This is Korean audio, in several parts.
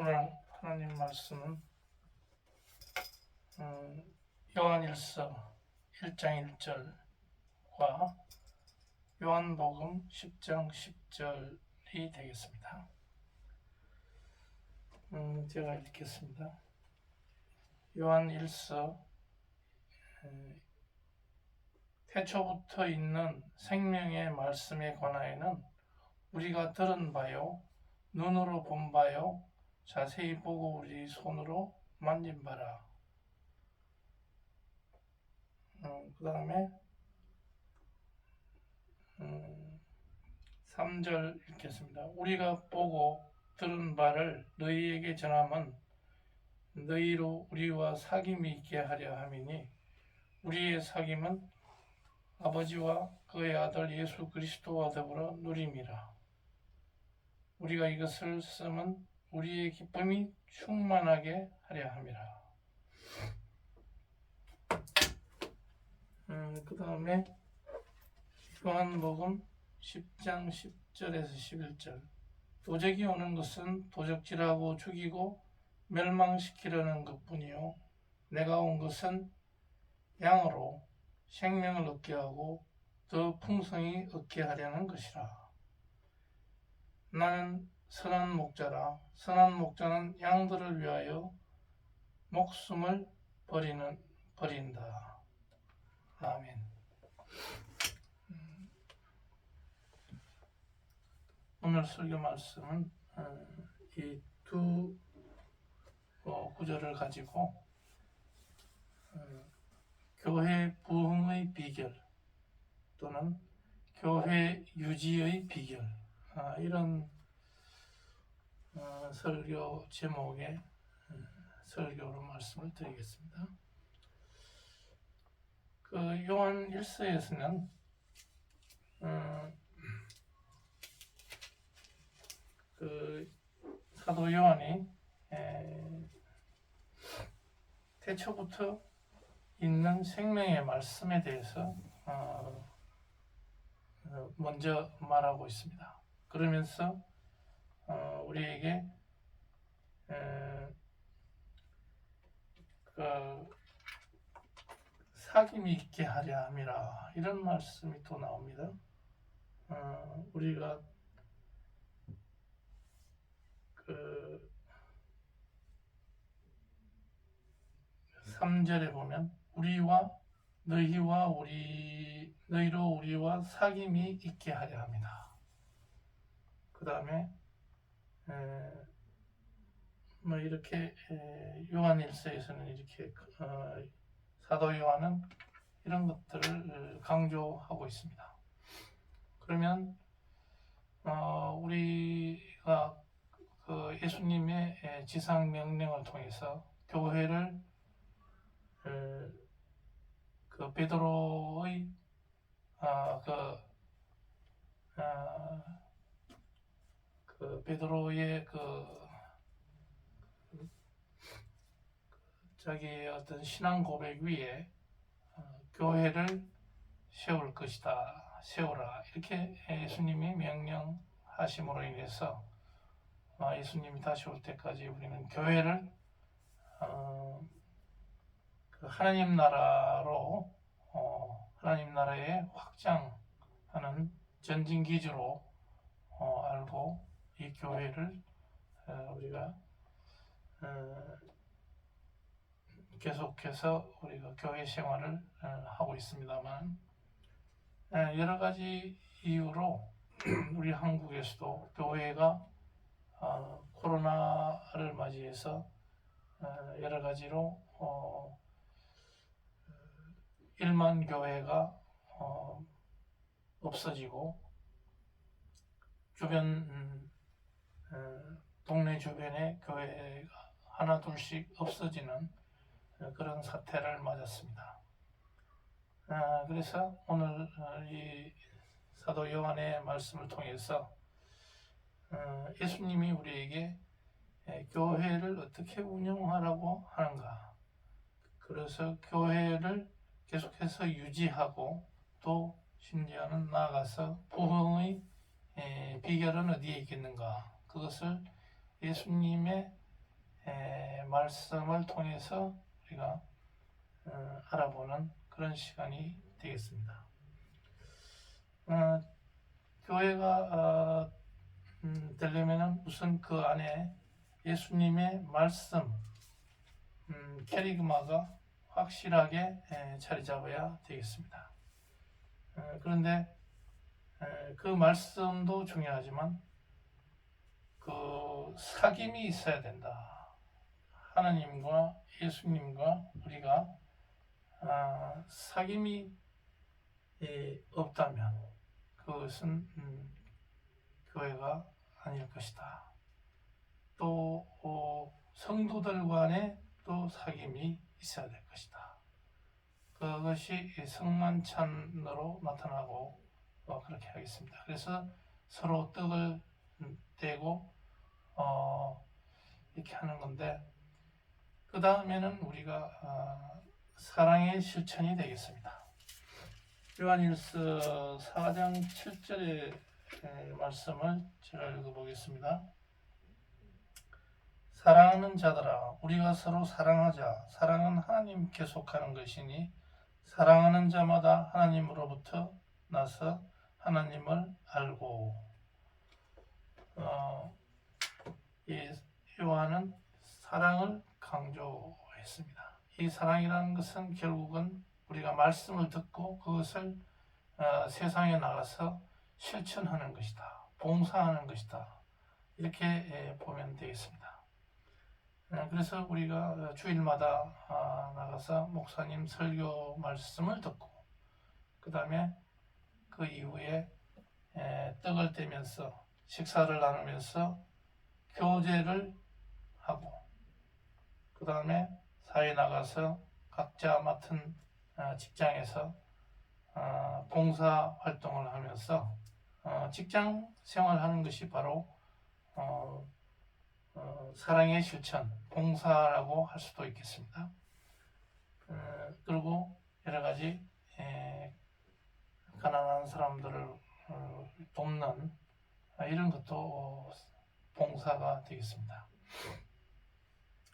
오늘 하나님 말씀은 요한일서 1장 1절과 요한복음 10장 10절이 되겠습니다. 제가 읽겠습니다. 요한일서 태초부터 있는 생명의 말씀에 관하여는 우리가 들은 바요, 눈으로 본 바요, 자세히 보고 우리 손으로 만진 바라. 그 다음에 3절 읽겠습니다. 우리가 보고 들은 바를 너희에게 전함은 너희로 우리와 사귐이 있게 하려 함이니 우리의 사귐은 아버지와 그의 아들 예수 그리스도와 더불어 누림이라. 우리가 이것을 쓰면 우리의 기쁨이 충만하게 하려 함이라. 그 다음에 요한복음 10장 10절에서 11절. 도적이 오는 것은 도적질하고 죽이고 멸망시키려는 것뿐이요 내가 온 것은 양으로 생명을 얻게 하고 더 풍성히 얻게 하려는 것이라. 나는 선한 목자라. 선한 목자는 양들을 위하여 목숨을 버린다. 아멘. 오늘 설교 말씀은 이 두 구절을 가지고 교회 부흥의 비결 또는 교회 유지의 비결, 이런 설교 제목의 설교로 말씀을 드리겠습니다. 그 요한 1서에서는 그 사도 요한이 태초부터 있는 생명의 말씀에 대해서 먼저 말하고 있습니다. 그러면서 우리에게 그 사귐이 있게 하려 함이라, 이런 말씀이 또 나옵니다. 우리가 그 3절에 보면 너희로 우리와 사귐이 있게 하려 합니다. 그 다음에 이렇게 요한일서에서는 이렇게 사도 요한은 이런 것들을 강조하고 있습니다. 그러면 우리가 그 예수님의 지상 명령을 통해서 교회를 그 베드로의 베드로의 자기의 어떤 신앙 고백 위에 교회를 세울 것이다, 세우라, 이렇게 예수님이 명령하심으로 인해서 예수님이 다시 올 때까지 우리는 교회를 그 하나님 나라로 하나님 나라에 확장하는 전진기지로 알고 이 교회를 우리가 계속해서 우리가 교회 생활을 하고 있습니다만, 여러 가지 이유로 우리 한국에서도 교회가 코로나를 맞이해서 여러 가지로 일만 교회가 없어지고 주변 동네 주변에 교회가 하나 둘씩 없어지는 그런 사태를 맞았습니다. 그래서 오늘 이 사도 요한의 말씀을 통해서 예수님이 우리에게 교회를 어떻게 운영하라고 하는가, 그래서 교회를 계속해서 유지하고 또 심지어는 나아가서 부흥의 비결은 어디에 있겠는가, 그것을 예수님의 말씀을 통해서 우리가 알아보는 그런 시간이 되겠습니다. 교회가 되려면 우선 그 안에 예수님의 말씀, 캐리그마가 확실하게 자리 잡아야 되겠습니다. 그런데 그 말씀도 중요하지만 그 사귐이 있어야 된다. 하나님과 예수님과 우리가 사귐이 없다면 그것은 교회가 아닐 것이다. 또 성도들 간에 또 사귐이 있어야 될 것이다. 그것이 성만찬으로 나타나고 그렇게 하겠습니다. 그래서 서로 떡을 떼고 이렇게 하는 건데, 그 다음에는 우리가 사랑의 실천이 되겠습니다. 요한일서 4장 7절의 말씀을 제가 읽어보겠습니다. 사랑하는 자들아, 우리가 서로 사랑하자. 사랑은 하나님께 속하는 것이니 사랑하는 자마다 하나님으로부터 나서 하나님을 알고. 이 요한은 사랑을 강조했습니다. 이 사랑이라는 것은 결국은 우리가 말씀을 듣고 그것을 세상에 나가서 실천하는 것이다. 봉사하는 것이다. 이렇게 보면 되겠습니다. 그래서 우리가 주일마다 나가서 목사님 설교 말씀을 듣고 그 다음에 그 이후에 떡을 떼면서 식사를 나누면서 교제를 하고 그 다음에 사회에 나가서 각자 맡은 직장에서 봉사 활동을 하면서 직장 생활하는 것이 바로 사랑의 실천, 봉사라고 할 수도 있겠습니다. 그리고 여러 가지 가난한 사람들을 돕는 이런 것도 봉사가 되겠습니다.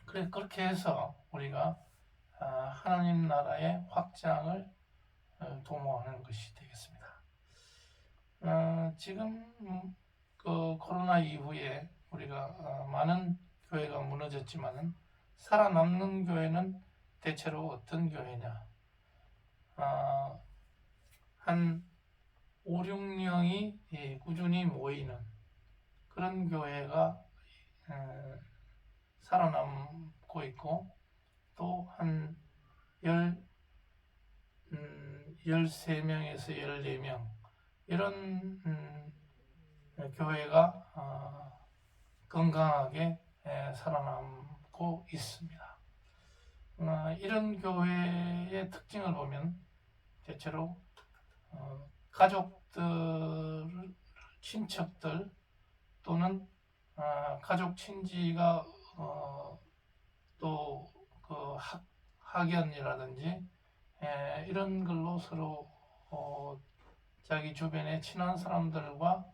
그렇게 해서 우리가 하나님 나라의 확장을 도모하는 것이 되겠습니다. 지금 그 코로나 이후에 우리가 많은 교회가 무너졌지만은 살아남는 교회는 대체로 어떤 교회냐? 한 5, 6명이 꾸준히 모이는 그런 교회가 살아남고 있고, 또 한 13명에서 14명 이런 교회가 건강하게 살아남고 있습니다. 이런 교회의 특징을 보면 대체로 가족들, 친척들 또는 가족 친지가 또 그 학연이라든지 이런 걸로 서로 자기 주변의 친한 사람들과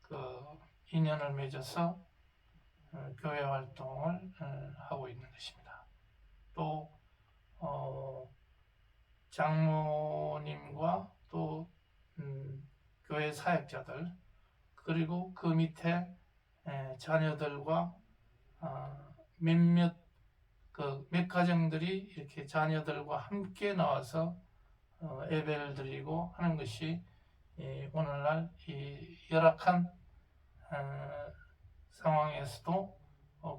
그 인연을 맺어서 교회 활동을 하고 있는 것입니다. 또 장모님과 또 교회 사역자들, 그리고 그 밑에 자녀들과 몇 가정들이 이렇게 자녀들과 함께 나와서 예배를 드리고 하는 것이 오늘날 이 열악한 상황에서도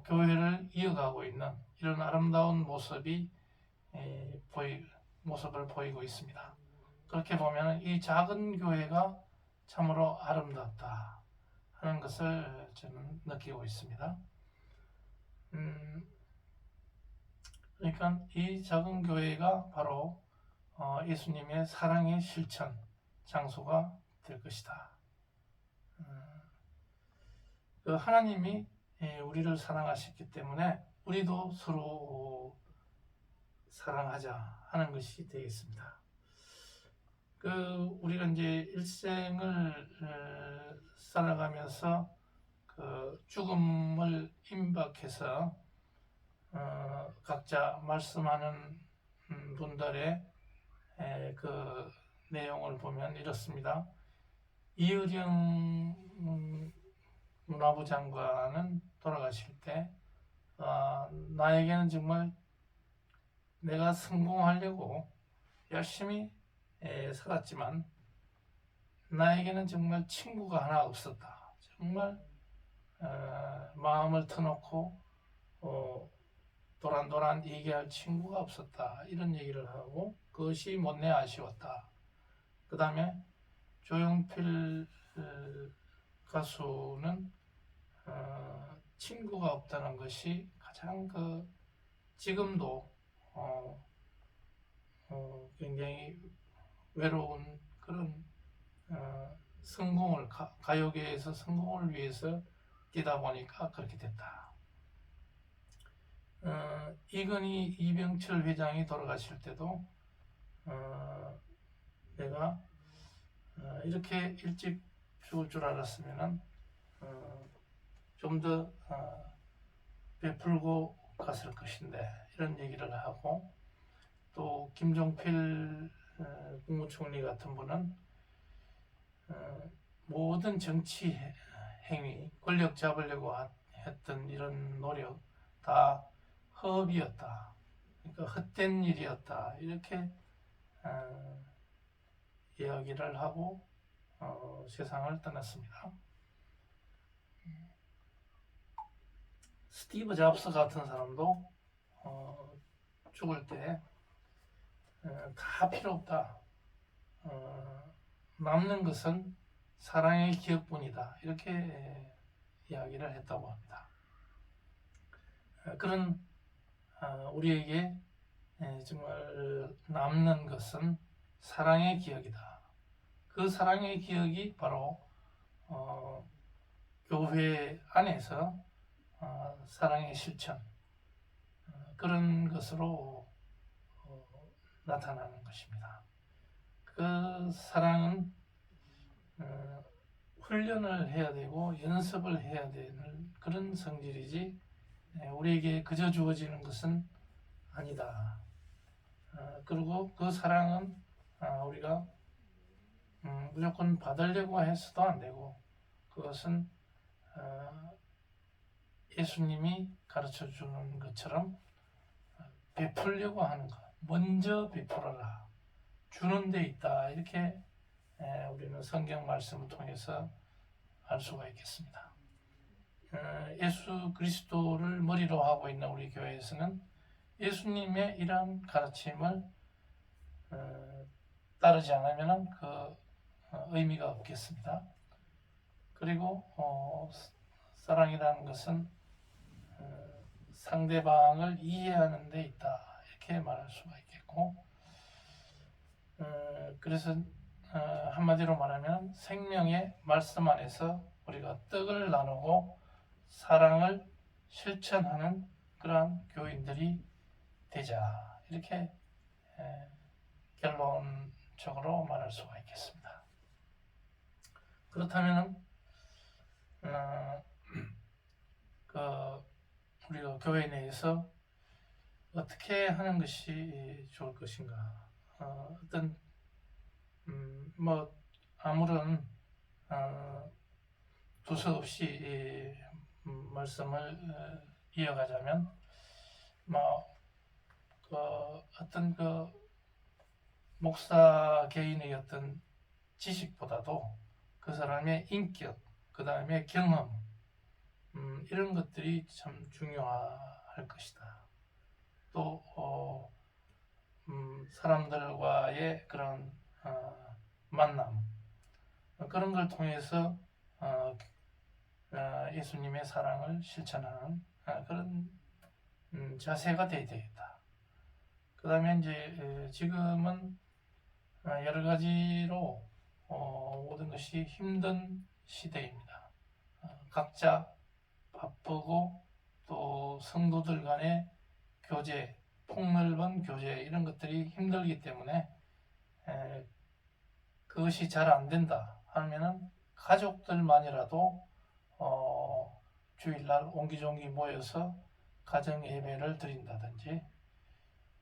교회를 이어가고 있는 이런 아름다운 모습을 보이고 있습니다. 그렇게 보면 이 작은 교회가 참으로 아름답다 하는 것을 저는 느끼고 있습니다. 그러니까 이 작은 교회가 바로 예수님의 사랑의 실천 장소가 될 것이다. 그 하나님이 우리를 사랑하셨기 때문에 우리도 서로 사랑하자 하는 것이 되겠습니다. 우리가 이제 일생을 살아가면서 그 죽음을 임박해서 각자 말씀하는 분들의 그 내용을 보면 이렇습니다. 이의령 문화부 장관은 돌아가실 때 나에게는 정말 내가 성공하려고 열심히 살았지만 나에게는 정말 친구가 하나 없었다. 정말 마음을 터놓고 도란도란 얘기할 친구가 없었다. 이런 얘기를 하고 그것이 못내 아쉬웠다. 그 다음에 조용필 가수는 친구가 없다는 것이 가장 지금도 굉장히 외로운 그런 성공을 가요계에서 성공을 위해서 뛰다 보니까 그렇게 됐다. 이건희 이병철 회장이 돌아가실 때도 내가 이렇게 일찍 죽을 줄 알았으면 좀 더 베풀고 갔을 것인데 이런 얘기를 하고, 또 김종필 국무총리 같은 분은 모든 정치 행위, 권력 잡으려고 했던 이런 노력 다 허업이었다. 그러니까 헛된 일이었다. 이렇게 이야기를 하고 세상을 떠났습니다. 스티브 잡스 같은 사람도 죽을 때 다 필요 없다. 남는 것은 사랑의 기억뿐이다. 이렇게 이야기를 했다고 합니다. 그런 우리에게 정말 남는 것은 사랑의 기억이다. 그 사랑의 기억이 바로 교회 안에서 사랑의 실천, 그런 것으로 나타나는 것입니다. 그 사랑은 훈련을 해야 되고 연습을 해야 되는 그런 성질이지 우리에게 그저 주어지는 것은 아니다. 그리고 그 사랑은 우리가 무조건 받으려고 해서도 안 되고, 그것은 예수님이 가르쳐 주는 것처럼 베풀려고 하는 것, 먼저 베풀어라, 주는 데 있다. 이렇게 우리는 성경 말씀을 통해서 알 수가 있겠습니다. 예수 그리스도를 머리로 하고 있는 우리 교회에서는 예수님의 이러한 가르침을 따르지 않으면 그 의미가 없겠습니다. 그리고 사랑이라는 것은 상대방을 이해하는 데 있다. 이렇게 말할 수가 있겠고, 그래서 한마디로 말하면 생명의 말씀 안에서 우리가 떡을 나누고 사랑을 실천하는 그러한 교인들이 되자. 이렇게 결론적으로 말할 수가 있겠습니다. 그렇다면 우리가 교회 내에서 어떻게 하는 것이 좋을 것인가? 어떤 아무런 두서없이 말씀을 이어가자면, 어떤 목사 개인의 어떤 지식보다도 그 사람의 인격, 그 다음에 경험, 이런 것들이 참 중요할 것이다. 또 사람들과의 그런 만남, 그런 걸 통해서 예수님의 사랑을 실천하는 그런 자세가 되어야 되겠다. 그 다음에 이제 지금은 여러 가지로 모든 것이 힘든 시대입니다. 각자 바쁘고 또 성도들 간의 교제, 폭넓은 교제, 이런 것들이 힘들기 때문에 그것이 잘 안 된다 하면은 가족들만이라도 주일날 옹기종기 모여서 가정 예배를 드린다든지,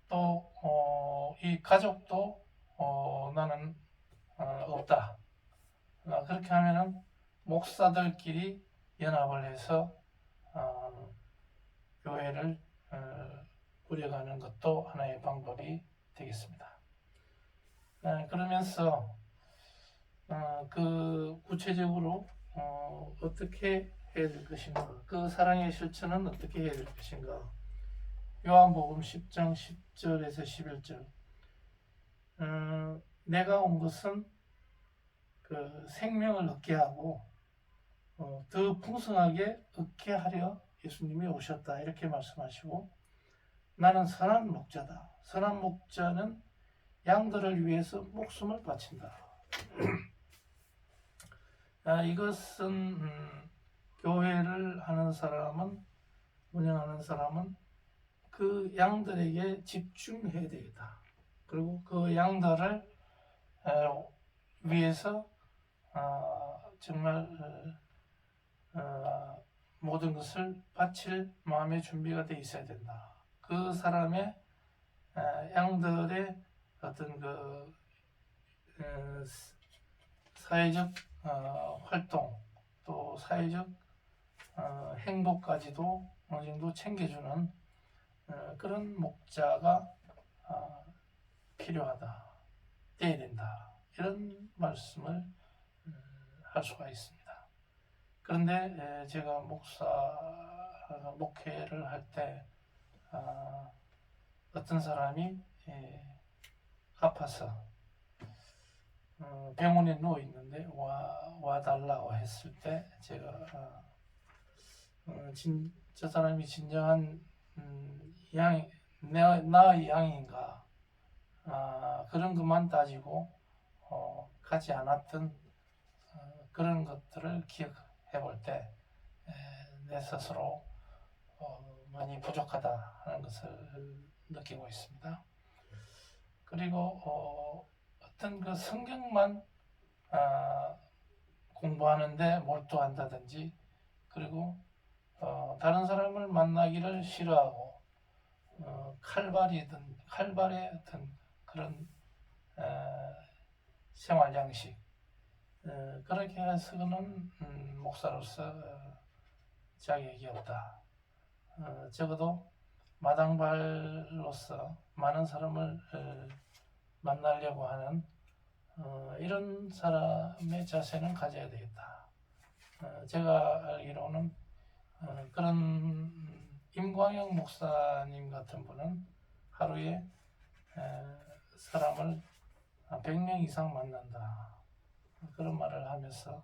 또 이 가족도 나는 없다. 그렇게 하면은 목사들끼리 연합을 해서 교회를 꾸려가는 것도 하나의 방법이 되겠습니다. 그러면서 그 구체적으로 어떻게 해야 될 것인가, 그 사랑의 실천은 어떻게 해야 될 것인가. 요한복음 10장 10절에서 11절, 내가 온 것은 그 생명을 얻게 하고 더 풍성하게 얻게 하려 예수님이 오셨다, 이렇게 말씀하시고, 나는 선한 목자다. 선한 목자는 양들을 위해서 목숨을 바친다. 이것은 교회를 하는 사람은, 운영하는 사람은 그 양들에게 집중해야 되겠다. 그리고 그 양들을 위해서 정말 모든 것을 바칠 마음의 준비가 되어 있어야 된다. 그 사람의 양들의 어떤 그 사회적 활동, 또 사회적 행복까지도 어느 정도 챙겨주는 그런 목자가 필요하다, 돼야 된다, 이런 말씀을 할 수가 있습니다. 그런데 제가 목회를 할 때 어떤 사람이 아파서 병원에 누워 있는데 와달라고 했을 때, 제가 저 사람이 진정한 나의 양인가, 그런 것만 따지고 가지 않았던 그런 것들을 기억해 볼 때 내 스스로 많이 부족하다 하는 것을 느끼고 있습니다. 그리고 어떤 그 성경만 공부하는데 몰두한다든지, 그리고 다른 사람을 만나기를 싫어하고 칼발의 어떤 그런 생활 양식, 그렇게 해서는 목사로서 자격이 없다. 적어도 마당발로서 많은 사람을 만나려고 하는 이런 사람의 자세는 가져야 되겠다. 제가 알기로는 그런 임광영 목사님 같은 분은 하루에 사람을 100명 이상 만난다, 그런 말을 하면서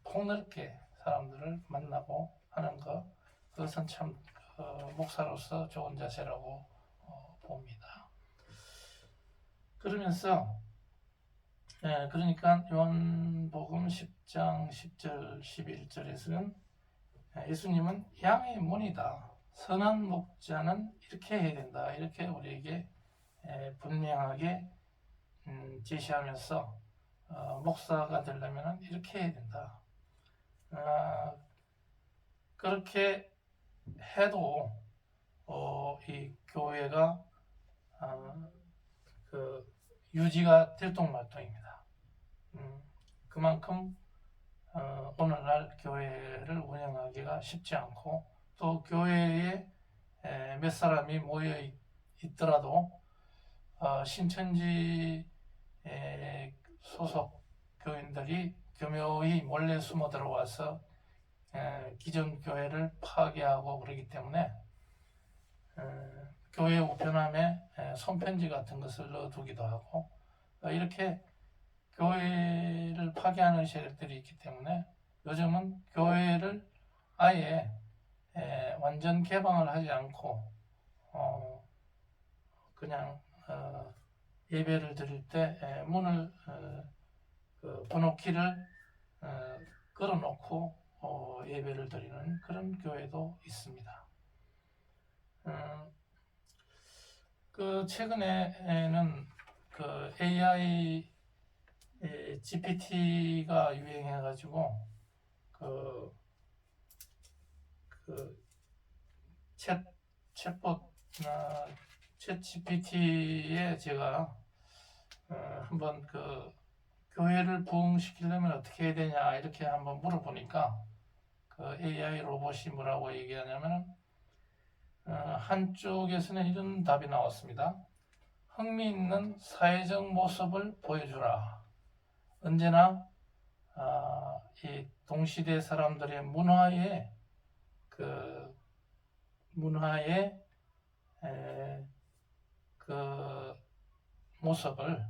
폭넓게 사람들을 만나고 하는 것, 그것은 참 목사로서 좋은 자세라고 봅니다. 그러면서 그러니까 요한복음 10장 10절 11절에서는 예수님은 양의 문이다, 선한 목자는 이렇게 해야 된다, 이렇게 우리에게 분명하게 제시하면서 목사가 되려면 이렇게 해야 된다. 그렇게 해도 이 교회가 그 유지가 들통날통입니다. 그만큼 오늘날 교회를 운영하기가 쉽지 않고, 또 교회에 몇 사람이 모여 있더라도 신천지 소속 교인들이 교묘히 몰래 숨어 들어와서 기존 교회를 파괴하고 그러기 때문에 교회 우편함에 손편지 같은 것을 넣어두기도 하고, 이렇게 교회를 파괴하는 세력들이 있기 때문에 요즘은 교회를 아예 완전 개방을 하지 않고 그냥 예배를 드릴 때 문을 그 번호키를 걸어놓고 예배를 드리는 그런 교회도 있습니다. 그 최근에는 그 AI GPT가 유행해가지고 그 그 챗봇 챗 GPT에 제가 한번 그 교회를 부흥시키려면 어떻게 해야 되냐 이렇게 한번 물어보니까 그 AI 로봇이 뭐라고 얘기하냐면 한쪽에서는 이런 답이 나왔습니다. 흥미있는 사회적 모습을 보여주라. 언제나 이 동시대 사람들의 문화의 그 모습을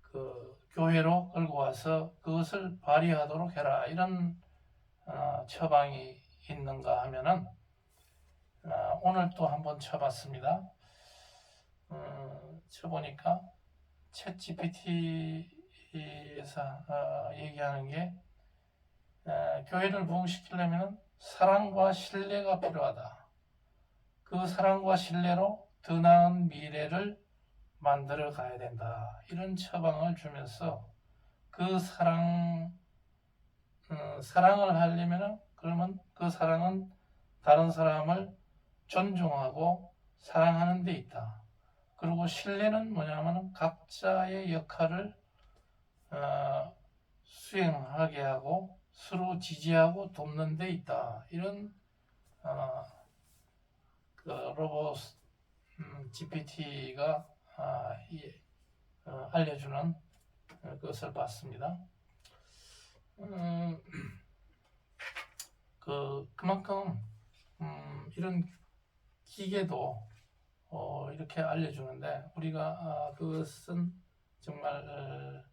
그 교회로 끌고 와서 그것을 발휘하도록 해라. 이런 처방이 있는가 하면은 오늘 또 한번 쳐봤습니다. 쳐보니까 챗 GPT에서 얘기하는 게 교회를 부흥시키려면 사랑과 신뢰가 필요하다. 그 사랑과 신뢰로 더 나은 미래를 만들어 가야 된다. 이런 처방을 주면서 그 사랑을 하려면 그러면 그 사랑은 다른 사람을 존중하고 사랑하는 데 있다. 그리고 신뢰는 뭐냐면 각자의 역할을 수행하게 하고 서로 지지하고 돕는 데 있다. 이런 그 로봇 GPT가 알려주는 것을 봤습니다. 그만큼 이런 기계도 이렇게 알려주는데 우리가 그것은 정말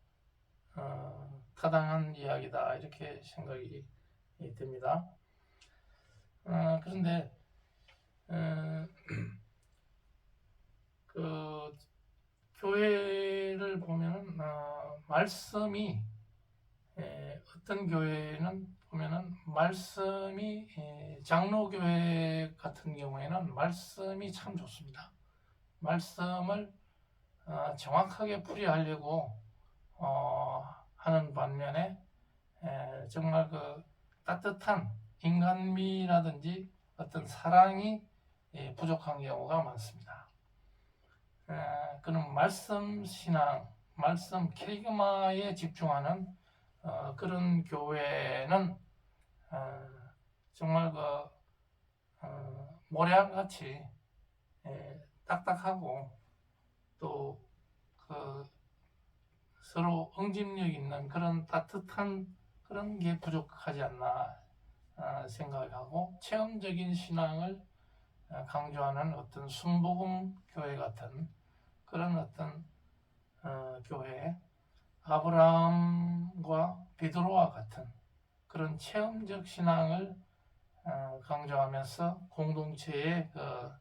타당한 이야기다 이렇게 생각이 듭니다. 그런데 그 교회를 보면은 말씀이 어떤 교회는 보면은 말씀이 장로교회 같은 경우에는 말씀이 참 좋습니다. 말씀을 정확하게 풀이하려고 하는 반면에 정말 그 따뜻한 인간미라든지 어떤 사랑이 부족한 경우가 많습니다. 그런 말씀 신앙, 말씀 캐리그마에 집중하는 그런 교회는 정말 그 모래알같이 딱딱하고 또 그 서로 응집력 있는 그런 따뜻한 그런 게 부족하지 않나 생각하고 체험적인 신앙을 강조하는 어떤 순복음 교회 같은 그런 어떤 교회, 아브라함과 베드로와 같은 그런 체험적 신앙을 강조하면서 공동체의 그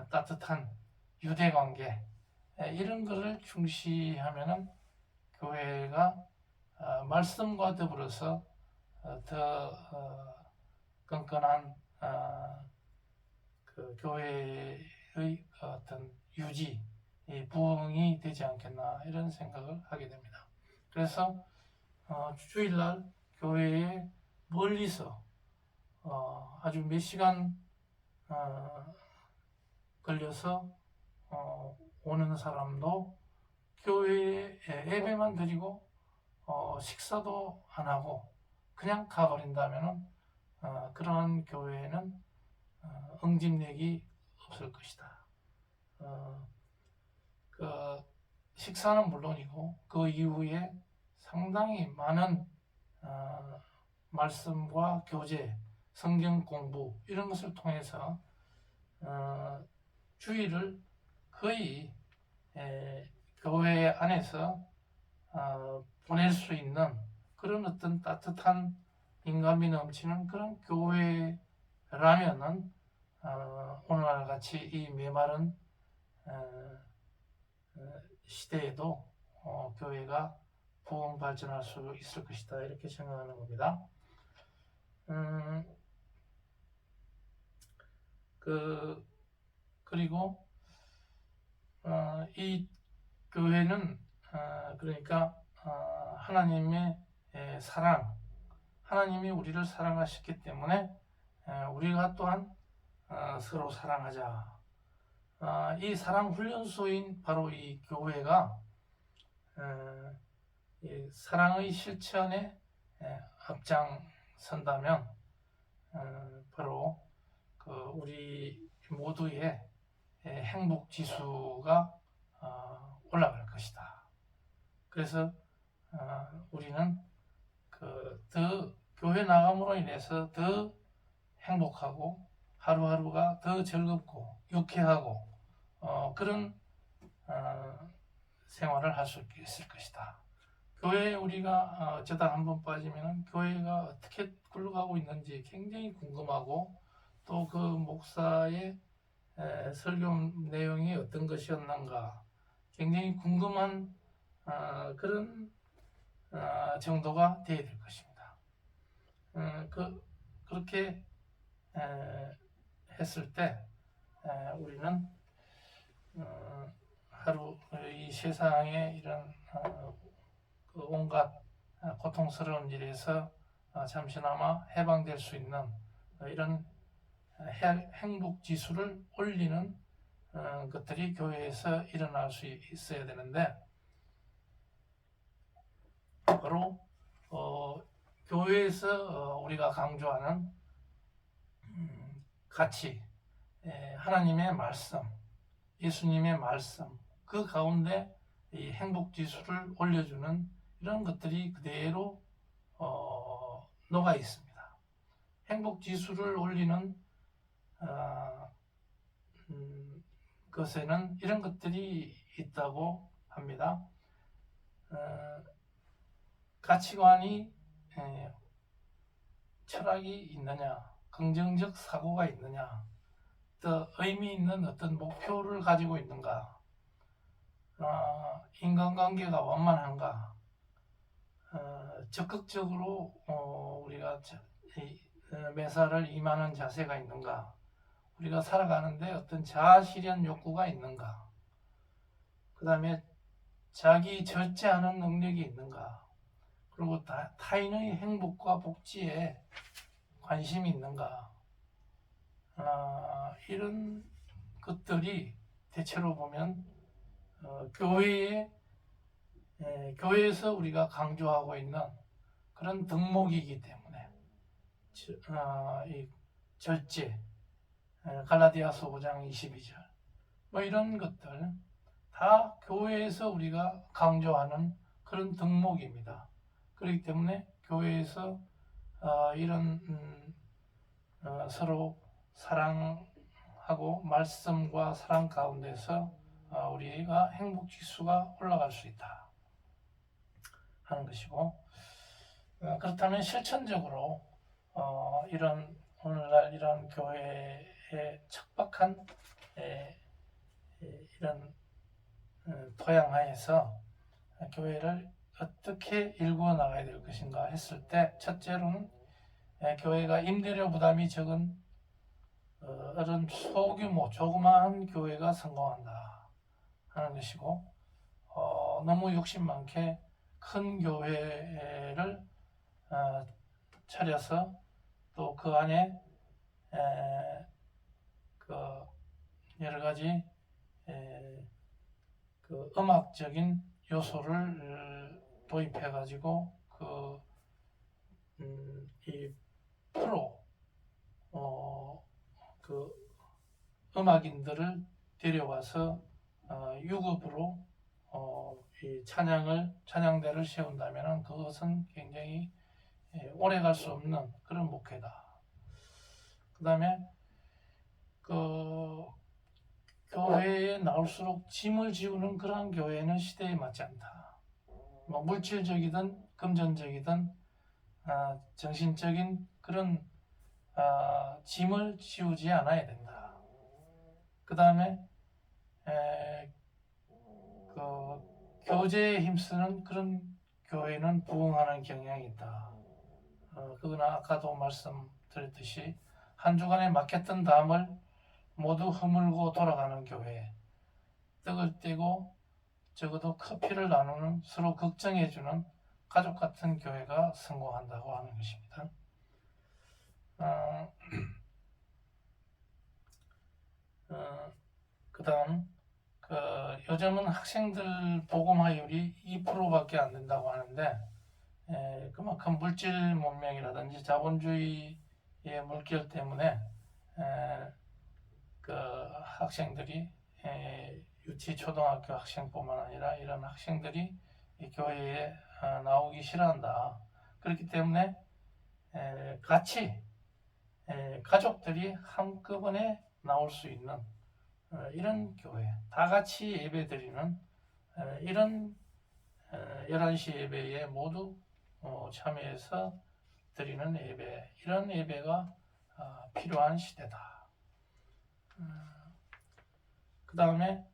따뜻한 유대관계 이런 것을 중시하면은 교회가 말씀과 더불어서 더 끈끈한 그 교회의 어떤 유지, 부흥이 되지 않겠나 이런 생각을 하게 됩니다. 그래서 주일날 교회에 멀리서 아주 몇 시간 걸려서 오는 사람도 교회에 예배만 드리고 식사도 안 하고 그냥 가버린다면은 그러한 교회는 응집력이 없을 것이다. 그 식사는 물론이고 그 이후에 상당히 많은 말씀과 교제, 성경 공부 이런 것을 통해서 주일을 거의 교회 안에서 보낼 수 있는 그런 어떤 따뜻한 인간미 넘치는 그런 교회라면은 오늘날 같이 이 메마른 시대에도 교회가 부흥 발전할 수 있을 것이다 이렇게 생각하는 겁니다. 그리고 이 교회는 그러니까 하나님의 사랑, 하나님이 우리를 사랑하셨기 때문에 우리가 또한 서로 사랑하자. 이 사랑 훈련소인 바로 이 교회가 이 사랑의 실천에 앞장선다면 바로 그 우리 모두의 행복 지수가 올라갈 것이다. 그래서 우리는 더 교회 나감으로 인해서 더 행복하고 하루하루가 더 즐겁고 유쾌하고 그런 생활을 할 수 있을 것이다. 교회에 우리가 어쩌다 한번 빠지면 교회가 어떻게 굴러가고 있는지 굉장히 궁금하고 또 그 목사의 설교 내용이 어떤 것이었는가 굉장히 궁금한 그런 정도가 되어야 될 것입니다. 그렇게 했을 때 우리는 하루 이 세상에 이런 그 온갖 고통스러운 일에서 잠시나마 해방될 수 있는 이런 행복 지수를 올리는 것들이 교회에서 일어날 수 있어야 되는데 바로 교회에서 우리가 강조하는 가치, 하나님의 말씀, 예수님의 말씀 그 가운데 이 행복 지수를 올려주는 이런 것들이 그대로 녹아 있습니다. 행복 지수를 올리는 것에는 이런 것들이 있다고 합니다. 가치관이 철학이 있느냐, 긍정적 사고가 있느냐, 또 의미 있는 어떤 목표를 가지고 있는가, 인간관계가 원만한가, 적극적으로 우리가 매사를 임하는 자세가 있는가, 우리가 살아가는데 어떤 자아실현 욕구가 있는가, 그 다음에 자기 절제하는 능력이 있는가, 그리고 타인의 행복과 복지에 관심이 있는가, 이런 것들이 대체로 보면 교회에서 우리가 강조하고 있는 그런 덕목이기 때문에 이 절제, 갈라디아서 5장 22절 뭐 이런 것들 다 교회에서 우리가 강조하는 그런 덕목입니다. 그렇기 때문에 교회에서 이런 서로 사랑하고 말씀과 사랑 가운데서 우리가 행복 지수가 올라갈 수 있다 하는 것이고, 그렇다면 실천적으로 이런 오늘날 이런 교회의 척박한 이런 토양하에서 교회를 어떻게 일구어 나가야 될 것인가 했을 때 첫째로는 교회가 임대료 부담이 적은 이런 소규모 조그마한 교회가 성공한다 하는 것이고, 너무 욕심 많게 큰 교회를 차려서 또 그 안에 그 여러 가지 그 음악적인 요소를 도입해 가지고 이 프로 그 음악인들을 데려와서 유급으로 이 찬양대를 세운다면 그것은 굉장히 오래 갈 수 없는 그런 목회다. 그 다음에 교회에 나올수록 짐을 지우는 그러한 교회는 시대에 맞지 않다. 뭐 물질적이든 금전적이든 정신적인 그런 짐을 지우지 않아야 된다. 그 다음에 교제에 힘쓰는 그런 교회는 부흥하는 경향이 있다. 그건 아까도 말씀드렸듯이 한 주간에 막혔던 담을 모두 허물고 돌아가는 교회, 떡을 떼고 적어도 커피를 나누는 서로 걱정해주는 가족 같은 교회가 성공한다고 하는 것입니다. 그다음 요즘은 학생들 보고마율이 2%밖에 안 된다고 하는데 그만큼 물질 문명이라든지 자본주의의 물결 때문에 그 학생들이 유치 초등학교 학생뿐만 아니라 이런 학생들이 교회에 나오기 싫어한다. 그렇기 때문에 같이 가족들이 한꺼번에 나올 수 있는 이런 교회, 다 같이 예배 드리는 이런 11시 예배에 모두 참여해서 드리는 예배, 이런 예배가 필요한 시대다. 그 다음에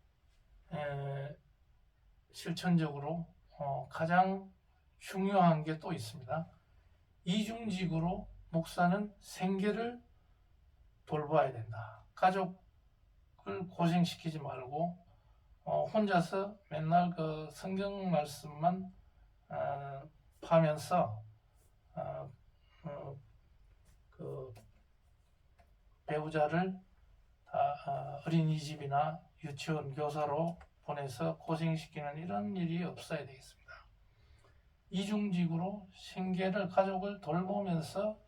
실천적으로 가장 중요한 게 또 있습니다. 이중직으로 목사는 생계를 돌봐야 된다. 가족을 고생시키지 말고 혼자서 맨날 그 성경 말씀만 파면서 그 배우자를 어린이집이나 유치원 교사로 보내서 고생시키는 이런 일이 없어야 되겠습니다. 이중직으로 생계를 가족을 돌보면서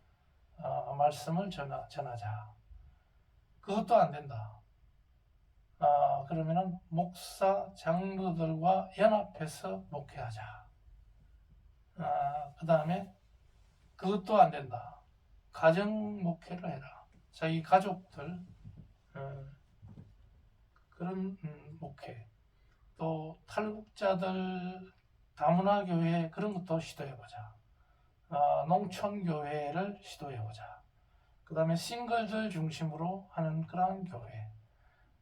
말씀을 전하자. 그것도 안 된다. 그러면은 목사 장로들과 연합해서 목회하자. 그 다음에 그것도 안 된다. 가정 목회를 해라. 자기 가족들 그런 목회. 또 탈북자들 다문화 교회 그런 것도 시도해보자. 농촌 교회를 시도해보자. 그 다음에 싱글들 중심으로 하는 그러한 교회.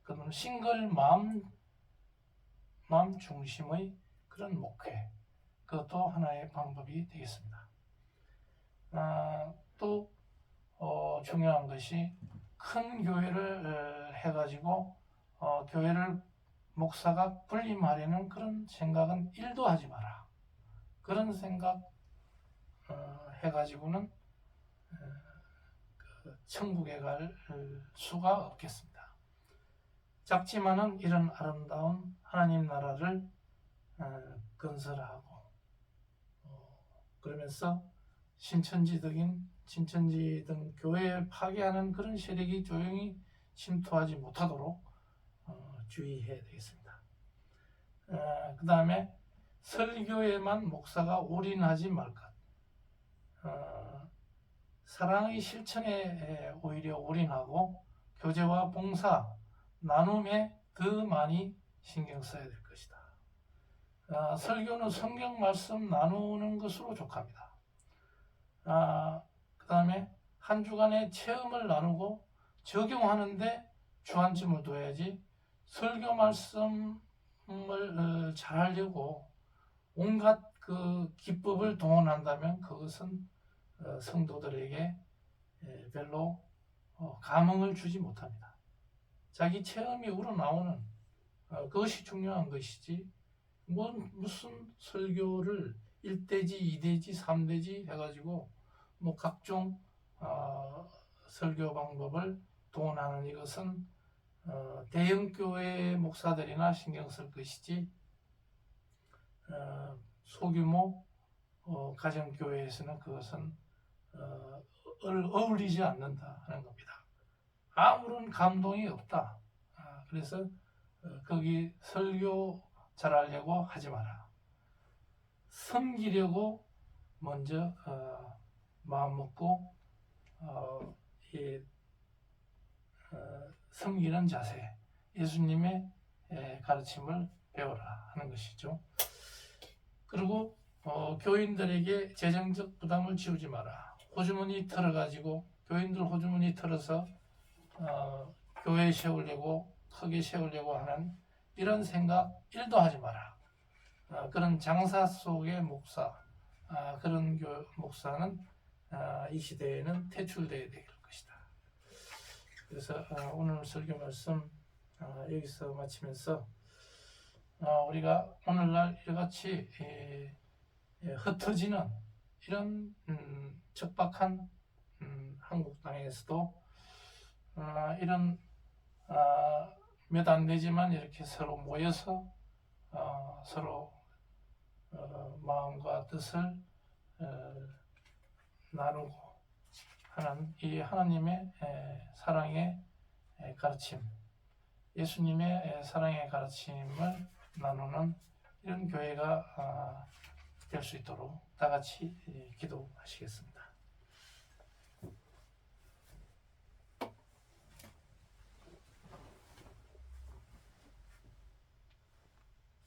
그럼 싱글 맘 중심의 그런 목회. 그것도 하나의 방법이 되겠습니다. 또 중요한 것이 큰 교회를 해가지고 교회를 목사가 분림하려는 그런 생각은 1도 하지 마라. 그런 생각 해가지고는 천국에 갈 수가 없겠습니다. 작지만은 이런 아름다운 하나님 나라를 건설하고 그러면서 신천지 등 교회를 파괴하는 그런 세력이 조용히 침투하지 못하도록 주의해야 되겠습니다. 그 다음에 설교에만 목사가 올인하지 말 것. 사랑의 실천에 오히려 올인하고 교제와 봉사, 나눔에 더 많이 신경 써야 될 것이다. 설교는 성경 말씀 나누는 것으로 족합니다. 그 다음에 한 주간의 체험을 나누고 적용하는데 주안점을 둬야지 설교 말씀을 잘 하려고 온갖 그 기법을 동원한다면 그것은 성도들에게 별로 감흥을 주지 못합니다. 자기 체험이 우러나오는 그것이 중요한 것이지 무슨 설교를 1대지, 2대지, 3대지 해가지고 각종 설교 방법을 동원하는 이것은 대형교회 목사들이나 신경 쓸 것이지 소규모 가정교회에서는 그것은 어울리지 않는다 하는 겁니다. 아무런 감동이 없다. 그래서 거기 설교 잘하려고 하지 마라. 섬기려고 먼저 마음 먹고 섬기는 자세, 예수님의 가르침을 배워라 하는 것이죠. 그리고 교인들에게 재정적 부담을 지우지 마라. 호주머니 털어가지고 교인들 호주머니 털어서 교회 세우려고 크게 세우려고 하는 이런 생각 1도 하지 마라. 그런 장사 속의 목사, 그런 목사는 이 시대에는 퇴출되어야 될 것이다. 그래서 오늘 설교 말씀 여기서 마치면서 우리가 오늘날 이같이 흩어지는 이런 척박한 한국 땅에서도 이런 몇 안 되지만 이렇게 서로 모여서 서로 마음과 뜻을 나누고 하는 이 하나님의 사랑의 가르침, 예수님의 사랑의 가르침을 나누는 이런 교회가 될 수 있도록 다 같이 기도하시겠습니다.